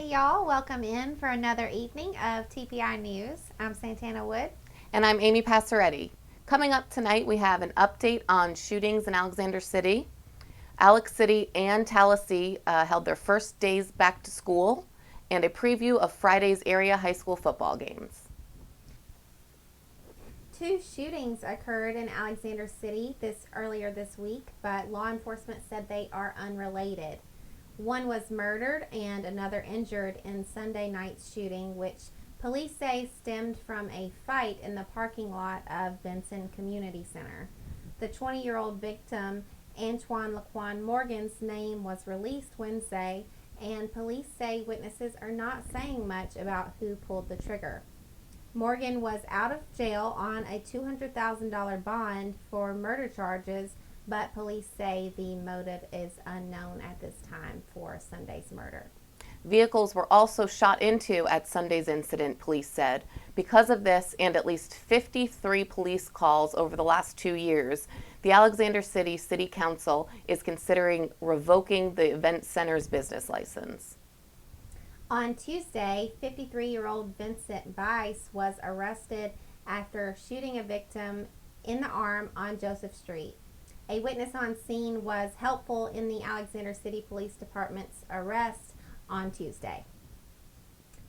Hey y'all, welcome in for another evening of TPI News. I'm Santana Wood. And I'm Amy Passaretti. Coming up tonight, we have an update on shootings in Alexander City. Alex City and Tallahassee held their first days back to school, and a preview of Friday's area high school football games. 2 shootings occurred in Alexander City earlier this week, but law enforcement said they are unrelated. One was murdered and another injured in Sunday night's shooting, which police say stemmed from a fight in the parking lot of Benson Community Center. The 20-year-old victim, Antoine Laquan Morgan's name was released Wednesday, and police say witnesses are not saying much about who pulled the trigger. Morgan was out of jail on a $200,000 bond for murder charges, but police say the motive is unknown at this time for Sunday's murder. Vehicles were also shot into at Sunday's incident, police said. Because of this and at least 53 police calls over the last 2 years, the Alexander City City Council is considering revoking the event center's business license. On Tuesday, 53-year-old Vincent Bice was arrested after shooting a victim in the arm on Joseph Street. A witness on scene was helpful in the Alexander City Police Department's arrest on Tuesday.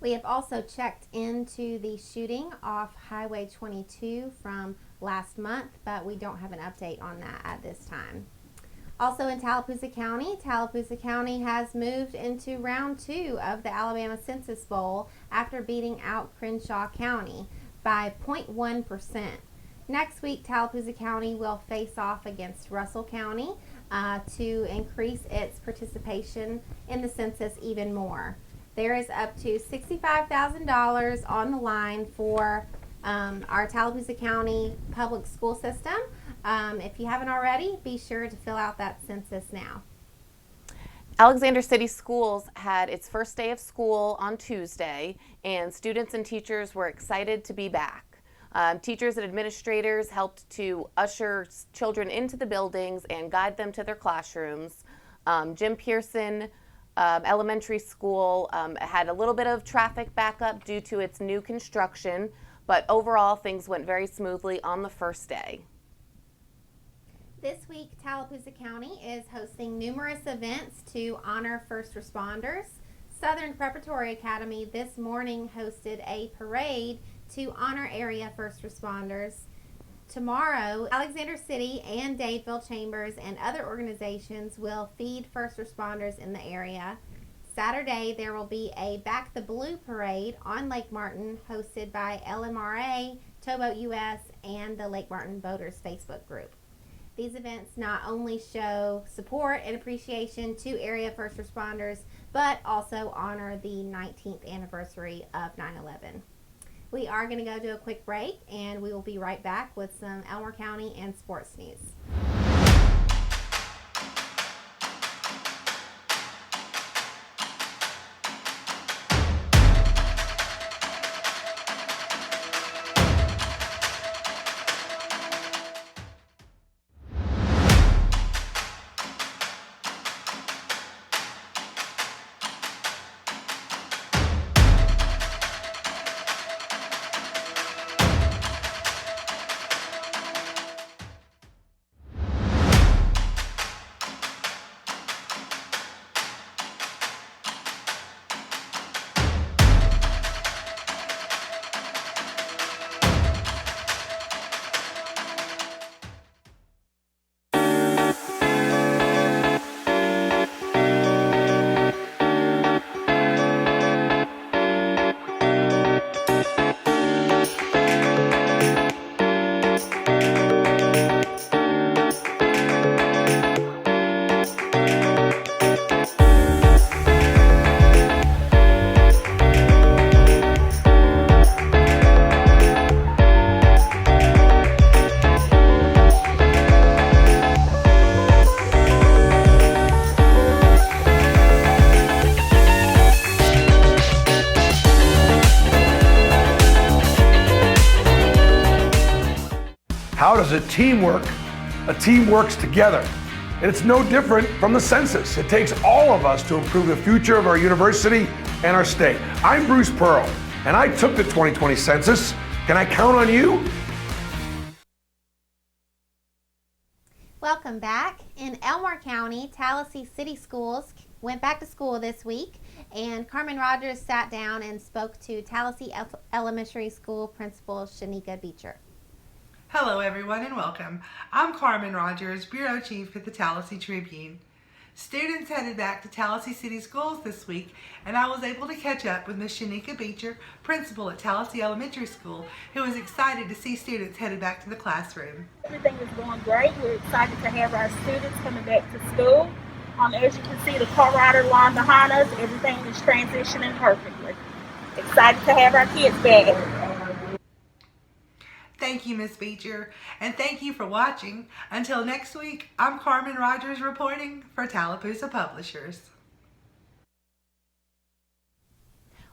We have also checked into the shooting off Highway 22 from last month, but we don't have an update on that at this time. Also in Tallapoosa County has moved into round 2 of the Alabama Census Bowl after beating out Crenshaw County by 0.1%. Next week, Tallapoosa County will face off against Russell County to increase its participation in the census even more. There is up to $65,000 on the line for our Tallapoosa County public school system. If you haven't already, be sure to fill out that census now. Alexander City Schools had its first day of school on Tuesday, and students and teachers were excited to be back. Teachers and administrators helped to usher children into the buildings and guide them to their classrooms. Jim Pearson Elementary School had a little bit of traffic backup due to its new construction, but overall things went very smoothly on the first day. This week, Tallapoosa County is hosting numerous events to honor first responders. Southern Preparatory Academy this morning hosted a parade to honor area first responders. Tomorrow, Alexander City and Dadeville Chambers and other organizations will feed first responders in the area. Saturday, there will be a Back the Blue parade on Lake Martin hosted by LMRA, Towboat US, and the Lake Martin Boaters Facebook group. These events not only show support and appreciation to area first responders, but also honor the 19th anniversary of 9/11. We are going to go to a quick break, and we will be right back with some Elmore County and sports news. How does a team work? A team works together. And it's no different from the census. It takes all of us to improve the future of our university and our state. I'm Bruce Pearl, and I took the 2020 census. Can I count on you? Welcome back. In Elmore County, Tallahassee City Schools went back to school this week, and Carmen Rogers sat down and spoke to Tallahassee Elementary School Principal Shanika Beecher. Hello everyone and welcome. I'm Carmen Rogers, Bureau Chief at the Tallahassee Tribune. Students headed back to Tallahassee City Schools this week, and I was able to catch up with Ms. Shanika Beecher, principal at Tallahassee Elementary School, who was excited to see students headed back to the classroom. Everything is going great. We're excited to have our students coming back to school. As you can see, the car rider line behind us, everything is transitioning perfectly. Excited to have our kids back. Thank you, Ms. Beecher, and thank you for watching. Until next week, I'm Carmen Rogers reporting for Tallapoosa Publishers.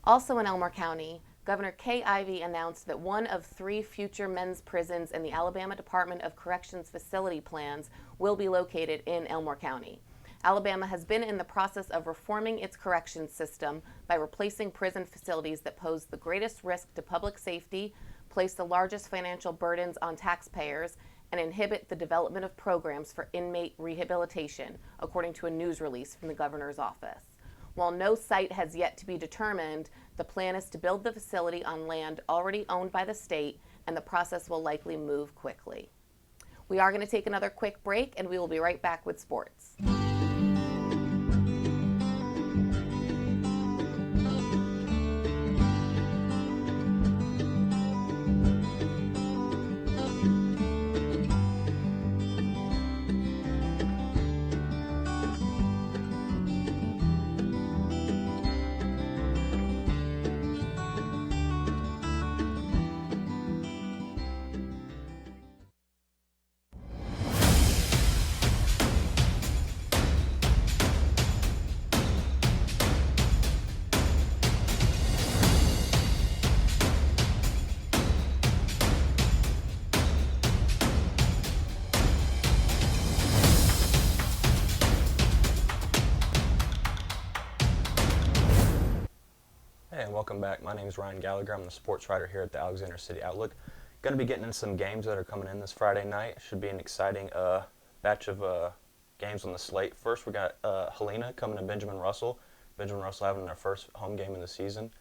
Also in Elmore County, Governor Kay Ivey announced that one of 3 future men's prisons in the Alabama Department of Corrections facility plans will be located in Elmore County. Alabama has been in the process of reforming its corrections system by replacing prison facilities that pose the greatest risk to public safety, place the largest financial burdens on taxpayers, and inhibit the development of programs for inmate rehabilitation, according to a news release from the governor's office. While no site has yet to be determined, the plan is to build the facility on land already owned by the state, and the process will likely move quickly. We are going to take another quick break, and we will be right back with sports. Hey, and welcome back. My name is Ryan Gallagher. I'm the sports writer here at the Alexander City Outlook. Going to be getting into some games that are coming in this Friday night. Should be an exciting batch of games on the slate. First, we got Helena coming to Benjamin Russell. Benjamin Russell having their first home game of the season.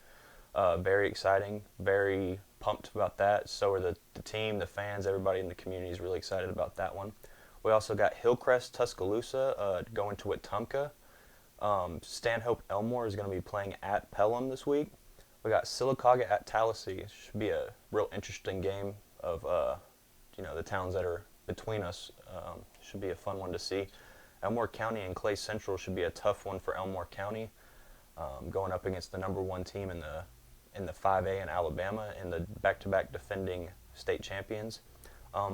Very exciting. Very pumped about that. So are the team, the fans, everybody in the community is really excited about that one. We also got Hillcrest Tuscaloosa going to Wetumpka. Stanhope Elmore is going to be playing at Pelham this week. We got Sylacauga at Tallahassee. It should be a real interesting game of the towns that are between us. Should be a fun one to see. Elmore County and Clay Central should be a tough one for Elmore County, going up against the number 1 team in the 5A in Alabama and the back-to-back defending state champions.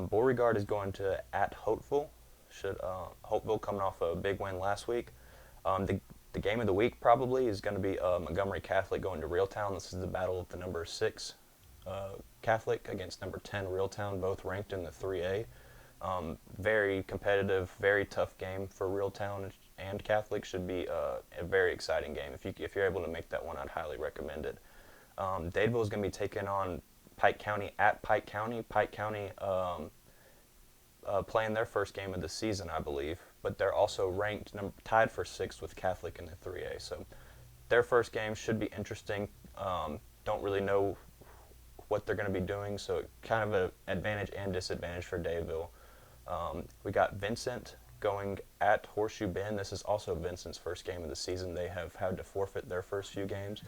Beauregard is going to at Hopeville. Hopeville coming off a big win last week. The game of the week probably is going to be Montgomery Catholic going to Reeltown. This is the battle of the number 6 Catholic against number 10 Reeltown, both ranked in the 3A. Very competitive, very tough game for Reeltown and Catholic. Should be a very exciting game. If you're able to make that one, I'd highly recommend it. Dadeville is going to be taking on Pike County at Pike County. Pike County playing their first game of the season, I believe, but they're also ranked tied for 6th with Catholic in the 3A. So their first game should be interesting. Don't really know what they're going to be doing, so kind of an advantage and disadvantage for Dadeville. We got Vincent going at Horseshoe Bend. This is also Vincent's first game of the season. They have had to forfeit their first few games.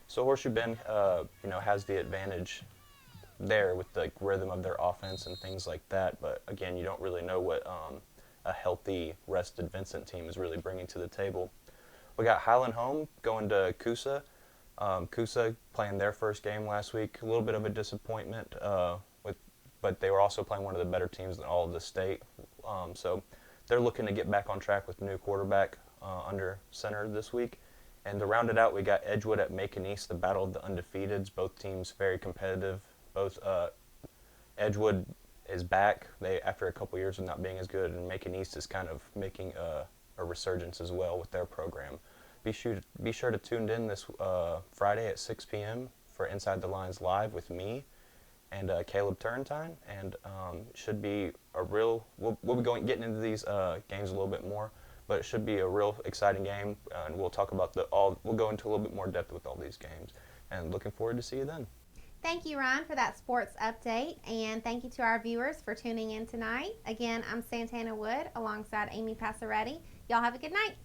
So Horseshoe Bend, has the advantage there with the rhythm of their offense and things like that. But again, you don't really know what a healthy, rested Vincent team is really bringing to the table. We got Highland Home going to Coosa. Coosa playing their first game last week. A little bit of a disappointment, but they were also playing one of the better teams in all of the state. So they're looking to get back on track with the new quarterback under center this week. And to round it out, we got Edgewood at Macon East, the battle of the undefeateds. Both teams very competitive. Both Edgewood is back. They after a couple years of not being as good, and Macon East is kind of making a resurgence as well with their program. Be sure to tune in this Friday at 6 p.m. for Inside the Lines Live with me and Caleb Turrentine, and should be a real. We'll be getting into these games a little bit more, but it should be a real exciting game, and we'll talk about We'll go into a little bit more depth with all these games, and looking forward to see you then. Thank you, Ron, for that sports update, and thank you to our viewers for tuning in tonight. Again, I'm Santana Wood alongside Amy Passaretti. Y'all have a good night.